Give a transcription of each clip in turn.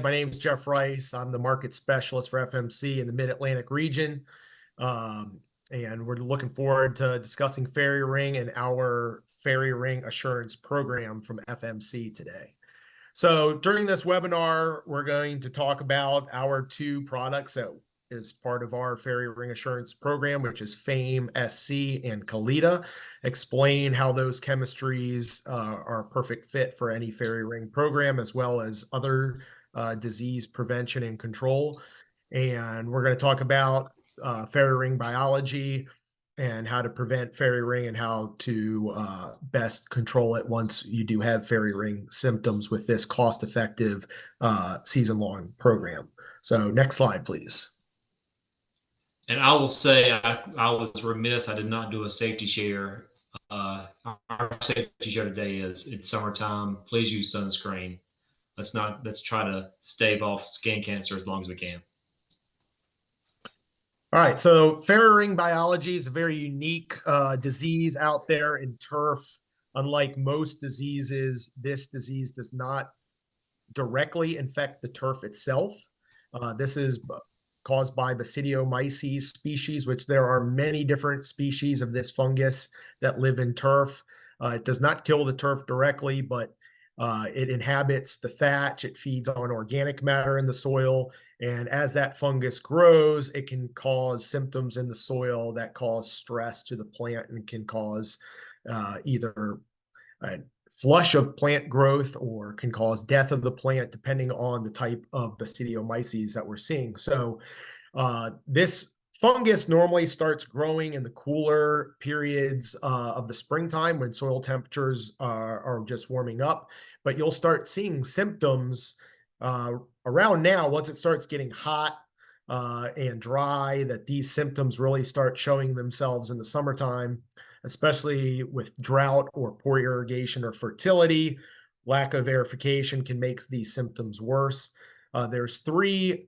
My name is Jeff Rice. I'm the market specialist for FMC in the Mid-Atlantic region. And we're looking forward to discussing Fairy Ring and our Fairy Ring Assurance Program from FMC today. So during this webinar, we're going to talk about our two products that is part of our Fairy Ring Assurance Program, which is Fame SC and Kalida. Explain how those chemistries are a perfect fit for any Fairy Ring program, as well as other disease prevention and control. And we're going to talk about fairy ring biology and how to prevent fairy ring and how to best control it once you do have fairy ring symptoms with this cost-effective season-long program. So next slide, please. And I will say I was remiss. I did not do a safety share. Our safety share today is it's summertime. Please use sunscreen. Let's try to stave off skin cancer as long as we can. All right, so fairy ring biology is a very unique disease out there in turf. Unlike most diseases, this disease does not directly infect the turf itself. This is caused by Basidiomyces species, which there are many different species of this fungus that live in turf. It does not kill the turf directly, but it inhabits the thatch. It feeds on organic matter in the soil. And as that fungus grows, it can cause symptoms in the soil that cause stress to the plant and can cause either a flush of plant growth or can cause death of the plant, depending on the type of Basidiomyces that we're seeing. So this fungus normally starts growing in the cooler periods of the springtime when soil temperatures are just warming up, but you'll start seeing symptoms around now once it starts getting hot and dry, that these symptoms really start showing themselves in the summertime, especially with drought or poor irrigation or fertility. Lack of aerification can make these symptoms worse. There's three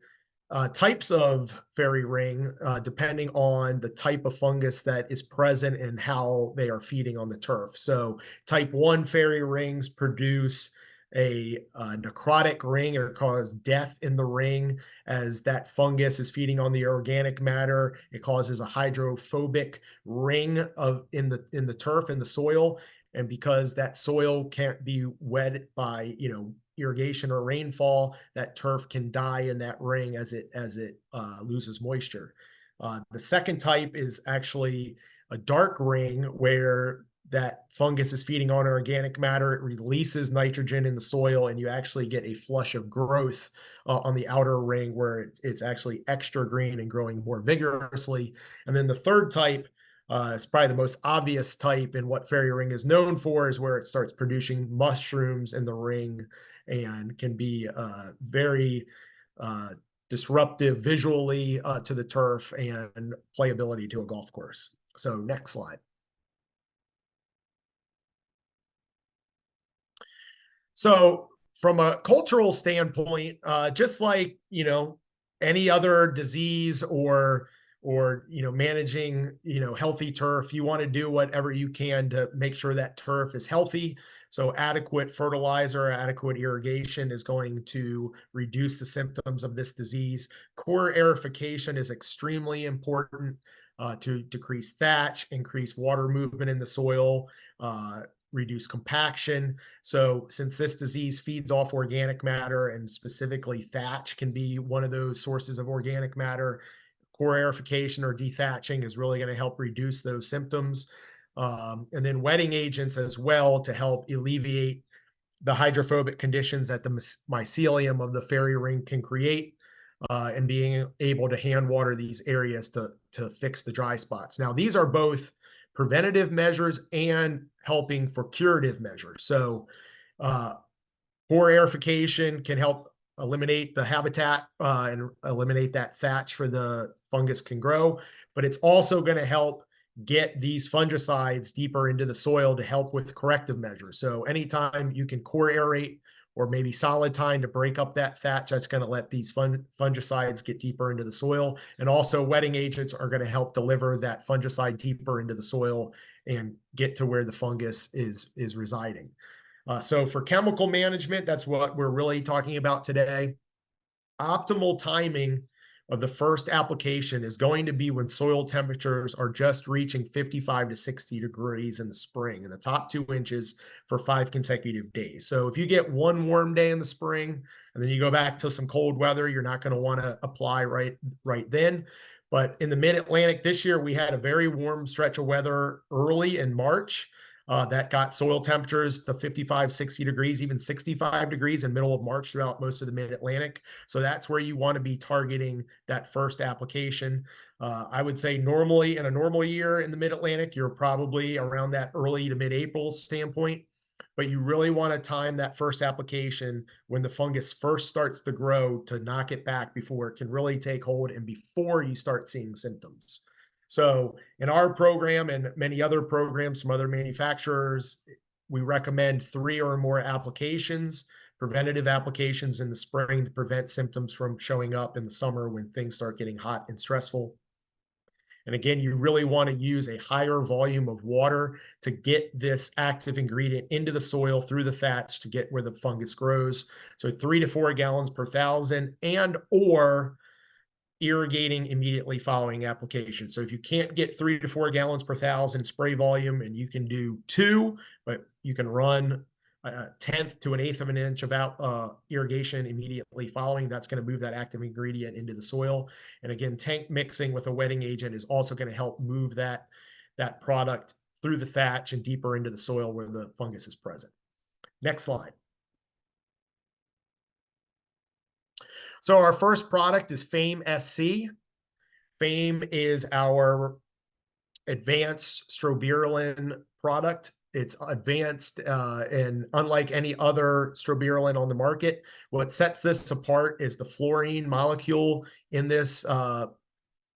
types of fairy ring, depending on the type of fungus that is present and how they are feeding on the turf. So type 1 fairy rings produce a necrotic ring or cause death in the ring as that fungus is feeding on the organic matter. It causes a hydrophobic ring in the turf, in the soil. And because that soil can't be wet by irrigation or rainfall, that turf can die in that ring as it loses moisture. The second type is actually a dark ring where that fungus is feeding on organic matter. It releases nitrogen in the soil, and you actually get a flush of growth on the outer ring where it's actually extra green and growing more vigorously. And then the third type, it's probably the most obvious type in what fairy ring is known for, is where it starts producing mushrooms in the ring and can be very disruptive visually to the turf and playability to a golf course. So next slide. So from a cultural standpoint, just like, any other disease or managing, healthy turf, you want to do whatever you can to make sure that turf is healthy. So adequate fertilizer, adequate irrigation is going to reduce the symptoms of this disease. Core aerification is extremely important to decrease thatch, increase water movement in the soil, reduce compaction. So since this disease feeds off organic matter, and specifically thatch can be one of those sources of organic matter, core aerification or dethatching is really going to help reduce those symptoms. And then wetting agents as well to help alleviate the hydrophobic conditions that the mycelium of the fairy ring can create, and being able to hand water these areas to fix the dry spots. Now, these are both preventative measures and helping for curative measures. So poor aerification can help eliminate the habitat and eliminate that thatch for the fungus can grow, but it's also going to help get these fungicides deeper into the soil to help with corrective measures. So anytime you can core aerate or maybe solid tine to break up that thatch, that's going to let these fungicides get deeper into the soil. And also wetting agents are going to help deliver that fungicide deeper into the soil and get to where the fungus is residing. So for chemical management, that's what we're really talking about today. optimal timing of the first application is going to be when soil temperatures are just reaching 55 to 60 degrees in the spring, in the top 2 inches for 5 consecutive days. So if you get one warm day in the spring and then you go back to some cold weather, you're not going to want to apply right then. But in the mid-Atlantic this year, we had a very warm stretch of weather early in March. That got soil temperatures to 55, 60 degrees, even 65 degrees in middle of March throughout most of the mid-Atlantic. So that's where you want to be targeting that first application. I would say normally in a normal year in the mid-Atlantic, you're probably around that early to mid-April standpoint. But you really want to time that first application when the fungus first starts to grow to knock it back before it can really take hold and before you start seeing symptoms. So in our program and many other programs from other manufacturers, we recommend 3 or more applications, preventative applications in the spring to prevent symptoms from showing up in the summer when things start getting hot and stressful. And again, you really want to use a higher volume of water to get this active ingredient into the soil through the thatch to get where the fungus grows. So 3 to 4 gallons per thousand, and or irrigating immediately following application. So if you can't get 3 to 4 gallons per thousand spray volume, and you can do 2, but you can run a tenth to an eighth of an inch of irrigation immediately following, that's going to move that active ingredient into the soil. And again, tank mixing with a wetting agent is also going to help move that product through the thatch and deeper into the soil where the fungus is present. Next slide. So our first product is Fame SC. Fame is our advanced strobilurin product. It's advanced and unlike any other strobilurin on the market. What sets this apart is the fluorine molecule in this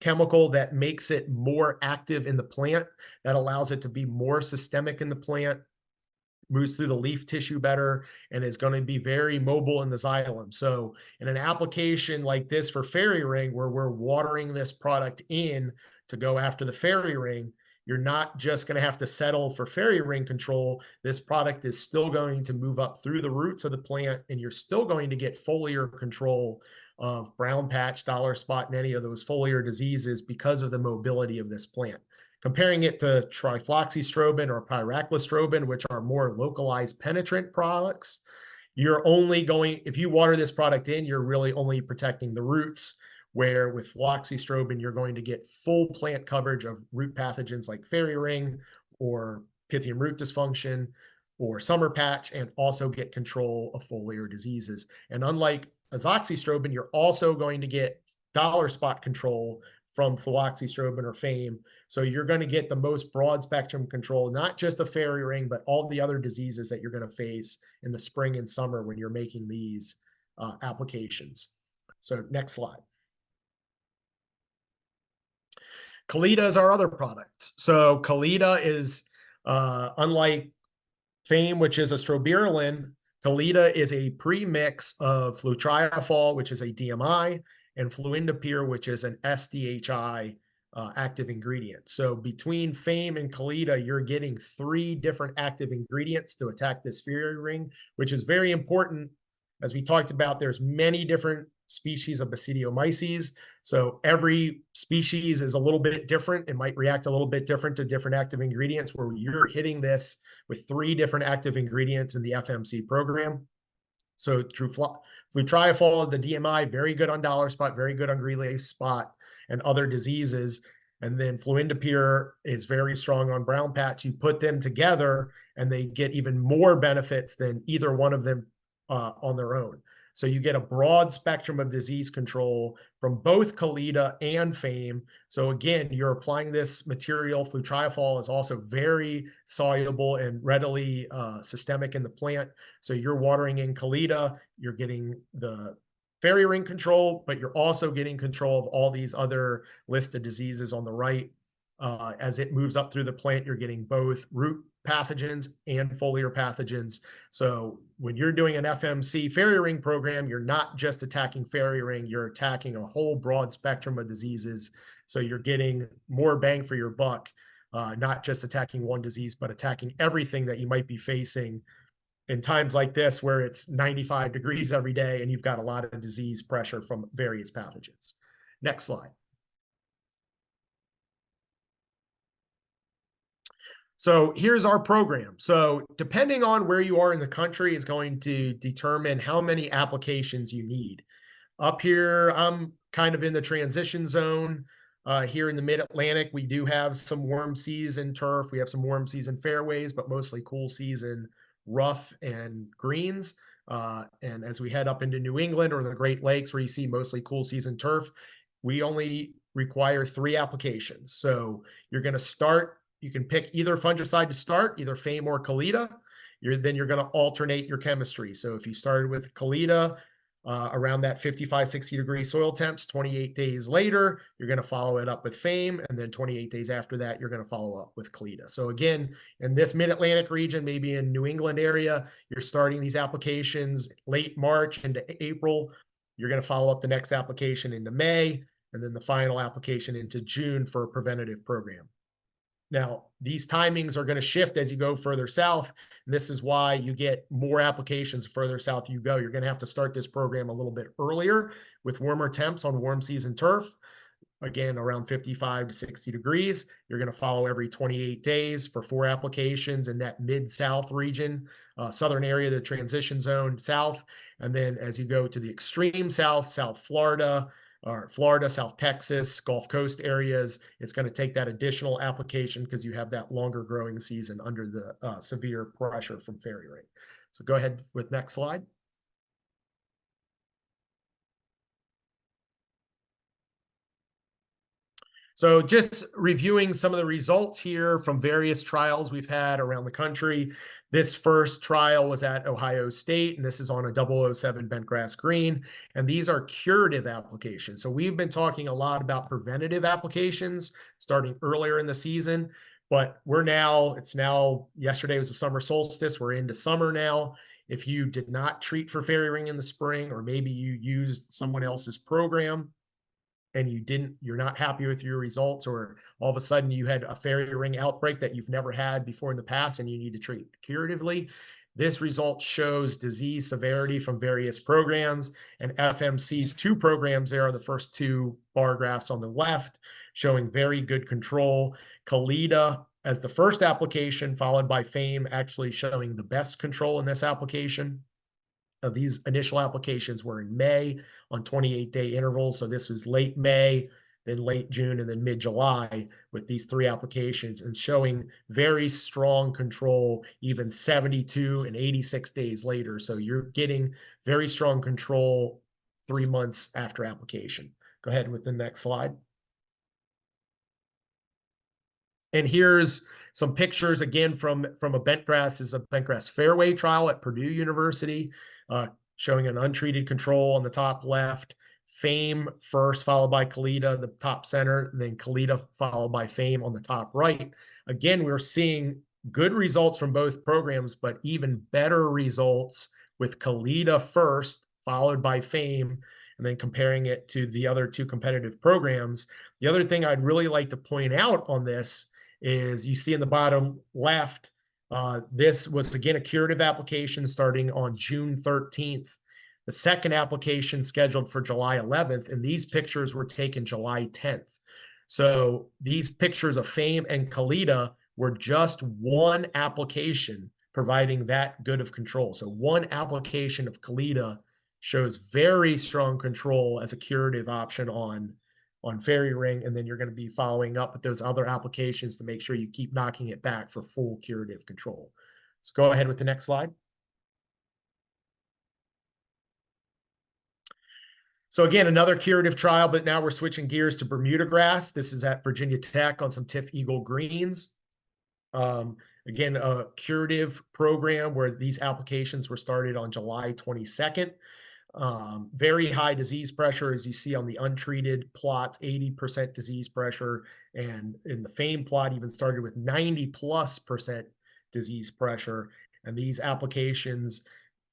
chemical that makes it more active in the plant, that allows it to be more systemic in the plant, moves through the leaf tissue better, and is going to be very mobile in the xylem. So in an application like this for fairy ring, where we're watering this product in to go after the fairy ring, you're not just going to have to settle for fairy ring control. This product is still going to move up through the roots of the plant, and you're still going to get foliar control of brown patch, dollar spot, and any of those foliar diseases because of the mobility of this plant. Comparing it to trifloxystrobin or pyraclostrobin, which are more localized penetrant products, you're only going, if you water this product in, you're really only protecting the roots, where with fluoxystrobin, you're going to get full plant coverage of root pathogens like fairy ring or Pythium root dysfunction or summer patch, and also get control of foliar diseases. And unlike azoxystrobin, you're also going to get dollar spot control from fluoxystrobin or Fame. So you're going to get the most broad spectrum control, not just a fairy ring, but all the other diseases that you're going to face in the spring and summer when you're making these applications. So next slide. Kalida is our other product. So Kalida is, unlike Fame, which is a strobilurin, Kalida is a premix of flutriafol, which is a DMI, and fluindapyr, which is an SDHI active ingredient. So between Fame and Kalida, you're getting 3 different active ingredients to attack this fairy ring, which is very important. As we talked about, there's many different species of Basidiomyces. So every species is a little bit different. It might react a little bit different to different active ingredients, where you're hitting this with 3 different active ingredients in the FMC program. So flutriafol, the DMI, very good on dollar spot, very good on green leaf spot and other diseases. And then fluindapyr is very strong on brown patch. You put them together and they get even more benefits than either one of them on their own. So you get a broad spectrum of disease control from both Kalida and Fame. So again, you're applying this material. Flutriafol is also very soluble and readily systemic in the plant. So you're watering in Kalida, you're getting the fairy ring control, but you're also getting control of all these other listed diseases on the right. As it moves up through the plant, you're getting both root pathogens and foliar pathogens. So when you're doing an FMC fairy ring program, you're not just attacking fairy ring, you're attacking a whole broad spectrum of diseases. So you're getting more bang for your buck, not just attacking one disease, but attacking everything that you might be facing in times like this where it's 95 degrees every day and you've got a lot of disease pressure from various pathogens. Next slide. So here's our program. So depending on where you are in the country is going to determine how many applications you need. Up here, I'm kind of in the transition zone. Here in the mid-Atlantic, we do have some warm season turf. We have some warm season fairways, but mostly cool season rough and greens. And as we head up into New England or the Great Lakes, where you see mostly cool season turf, we only require 3 applications. So you're going to start, you can pick either fungicide to start, either Fame or Kalida. Then you're going to alternate your chemistry. So if you started with Kalida, around that 55, 60-degree soil temps, 28 days later, you're going to follow it up with Fame. And then 28 days after that, you're going to follow up with Kalida. So again, in this mid-Atlantic region, maybe in New England area, you're starting these applications late March into April. You're going to follow up the next application into May, and then the final application into June for a preventative program. Now, these timings are going to shift as you go further south. And this is why you get more applications further south you go. You're going to have to start this program a little bit earlier with warmer temps on warm season turf. Again, around 55 to 60 degrees. You're going to follow every 28 days for 4 applications in that mid-south region, southern area, the transition zone south. And then as you go to the extreme south, South Florida, or Florida, South Texas, Gulf Coast areas, it's going to take that additional application because you have that longer growing season under the severe pressure from fairy ring. So go ahead with next slide. So just reviewing some of the results here from various trials we've had around the country. This first trial was at Ohio State, and this is on a 007 bentgrass green. And these are curative applications. So we've been talking a lot about preventative applications starting earlier in the season, but yesterday was the summer solstice. We're into summer now. If you did not treat for fairy ring in the spring, or maybe you used someone else's program, and you're not happy with your results, or all of a sudden you had a fairy ring outbreak that you've never had before in the past and you need to treat curatively, this result shows disease severity from various programs, and FMC's 2 programs there are the first 2 bar graphs on the left showing very good control. Kalida as the first application, followed by Fame actually showing the best control in this application. These initial applications were in May on 28-day intervals. So this was late May, then late June, and then mid-July with these 3 applications, and showing very strong control even 72 and 86 days later. So you're getting very strong control 3 months after application. Go ahead with the next slide. And here's some pictures again from a bentgrass. This is a bentgrass fairway trial at Purdue University, showing an untreated control on the top left, Fame first, followed by Kalida in the top center, and then Kalida followed by Fame on the top right. Again, we're seeing good results from both programs, but even better results with Kalida first, followed by Fame, and then comparing it to the other 2 competitive programs. The other thing I'd really like to point out on this is you see in the bottom left, this was again a curative application starting on June 13th. The second application scheduled for July 11th, and these pictures were taken July 10th. So these pictures of Fame and Kalida were just 1 application providing that good of control. So 1 application of Kalida shows very strong control as a curative option on fairy ring, and then you're going to be following up with those other applications to make sure you keep knocking it back for full curative control. So go ahead with the next slide. So again, another curative trial, but now we're switching gears to Bermuda grass. This is at Virginia Tech on some Tiff Eagle greens. Again, a curative program where these applications were started on July 22nd. Very high disease pressure, as you see on the untreated plots, 80% disease pressure. And in the Fame plot, even started with 90+% disease pressure. And these applications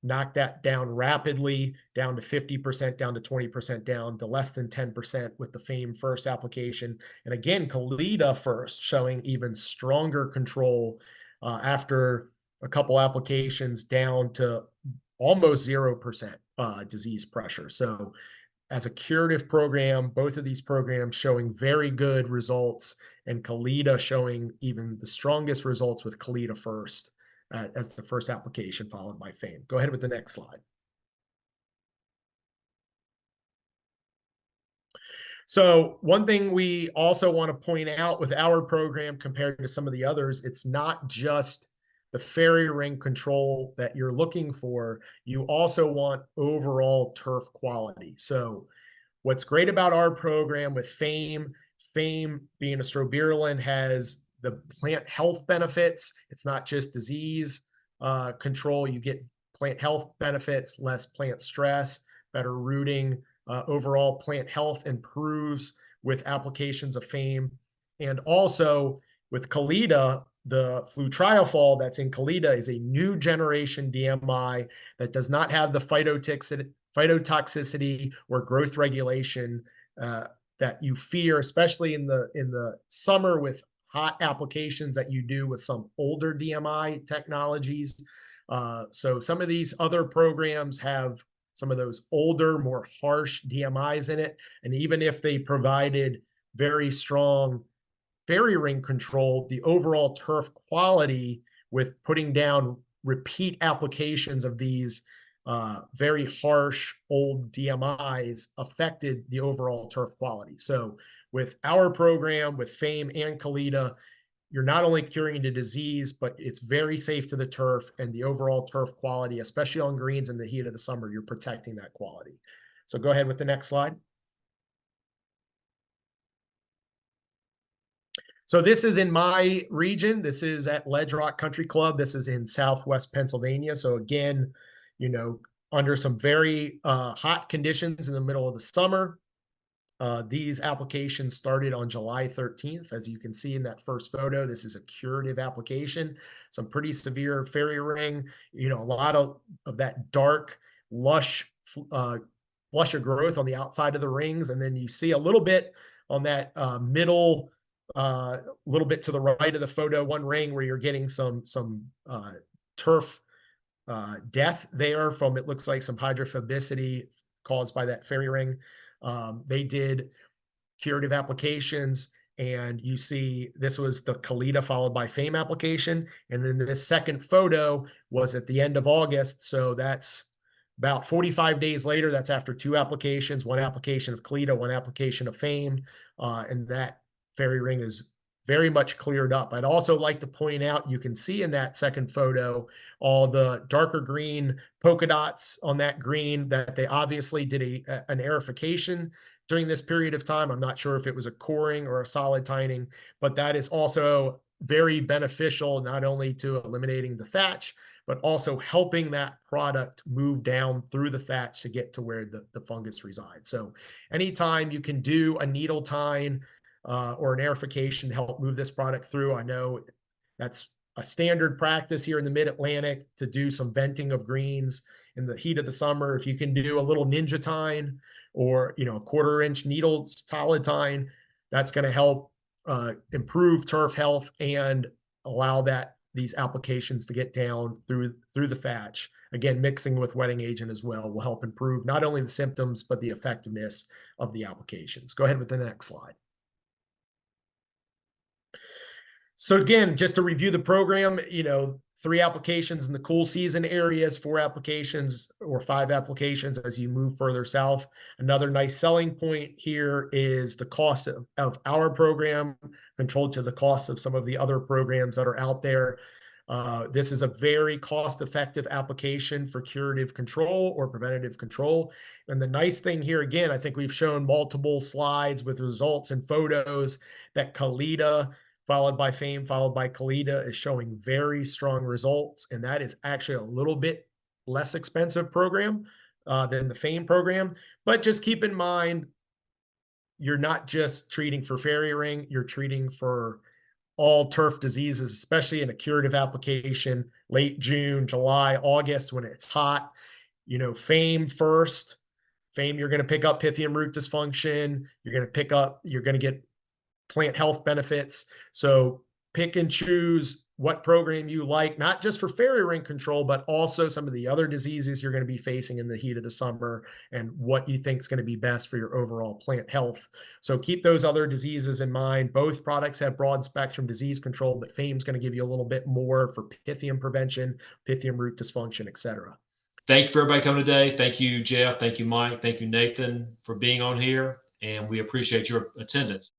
knocked that down rapidly, down to 50%, down to 20%, down to less than 10% with the Fame first application. And again, Kalida first, showing even stronger control after a couple applications down to almost 0% disease pressure. So as a curative program, both of these programs showing very good results, and Kalida showing even the strongest results with Kalida first as the first application, followed by Fame. Go ahead with the next slide. So one thing we also want to point out with our program compared to some of the others, it's not just the fairy ring control that you're looking for. You also want overall turf quality. So what's great about our program with Fame, Fame being a strobilurin has the plant health benefits. It's not just disease control. You get plant health benefits, less plant stress, better rooting. Overall plant health improves with applications of Fame. And also with Kalida, the flutriafol that's in Kalida is a new generation DMI that does not have the phytotoxicity or growth regulation that you fear, especially in the summer with hot applications that you do with some older DMI technologies. So some of these other programs have some of those older, more harsh DMIs in it. And even if they provided very strong fairy ring control, the overall turf quality with putting down repeat applications of these very harsh old DMIs affected the overall turf quality. So with our program, with Fame and Kalida, you're not only curing the disease, but it's very safe to the turf and the overall turf quality, especially on greens in the heat of the summer, you're protecting that quality. So go ahead with the next slide. So this is in my region. This is at Ledge Rock Country Club. This is in Southwest Pennsylvania. So again, you know, under some very hot conditions in the middle of the summer. These applications started on July 13th. As you can see in that first photo, this is a curative application, some pretty severe fairy ring, you know, a lot of that dark, lush, flush of growth on the outside of the rings. And then you see a little bit on that middle, little bit to the right of the photo, one ring where you're getting some turf death there from, it looks like some hydrophobicity caused by that fairy ring. They did curative applications, and you see this was the Kalida followed by Fame application. And then this second photo was at the end of August. So that's about 45 days later. That's after two applications, one application of Kalida, one application of Fame. And that fairy ring is very much cleared up. I'd also like to point out, you can see in that second photo, all the darker green polka dots on that green, that they obviously did an aerification during this period of time. I'm not sure if it was a coring or a solid tining, but that is also very beneficial, not only to eliminating the thatch, but also helping that product move down through the thatch to get to where the fungus resides. So anytime you can do a needle tine or an aerification to help move this product through, I know that's a standard practice here in the mid-Atlantic to do some venting of greens in the heat of the summer. If you can do a little ninja tine or, you know, a 1/4 inch needle solid tine, that's going to help improve turf health and allow these applications to get down through the thatch. Again, mixing with wetting agent as well will help improve not only the symptoms, but the effectiveness of the applications. Go ahead with the next slide. So again, just to review the program, you know, 3 applications in the cool season areas, 4 applications or 5 applications as you move further south. Another nice selling point here is the cost of our program controlled to the cost of some of the other programs that are out there. This is a very cost-effective application for curative control or preventative control. And the nice thing here, again, I think we've shown multiple slides with results and photos that Kalida followed by Fame, followed by Kalida is showing very strong results. And that is actually a little bit less expensive program than the Fame program. But just keep in mind, you're not just treating for fairy ring, you're treating for all turf diseases, especially in a curative application, late June, July, August, when it's hot. You know, Fame first. Fame, you're going to pick up Pythium root dysfunction. You're going to get plant health benefits. So pick and choose what program you like, not just for fairy ring control, but also some of the other diseases you're going to be facing in the heat of the summer and what you think is going to be best for your overall plant health. So keep those other diseases in mind. Both products have broad spectrum disease control, but Fame's going to give you a little bit more for Pythium prevention, Pythium root dysfunction, etc. Thank you for everybody coming today. Thank you, Jeff. Thank you, Mike. Thank you, Nathan, for being on here. And we appreciate your attendance.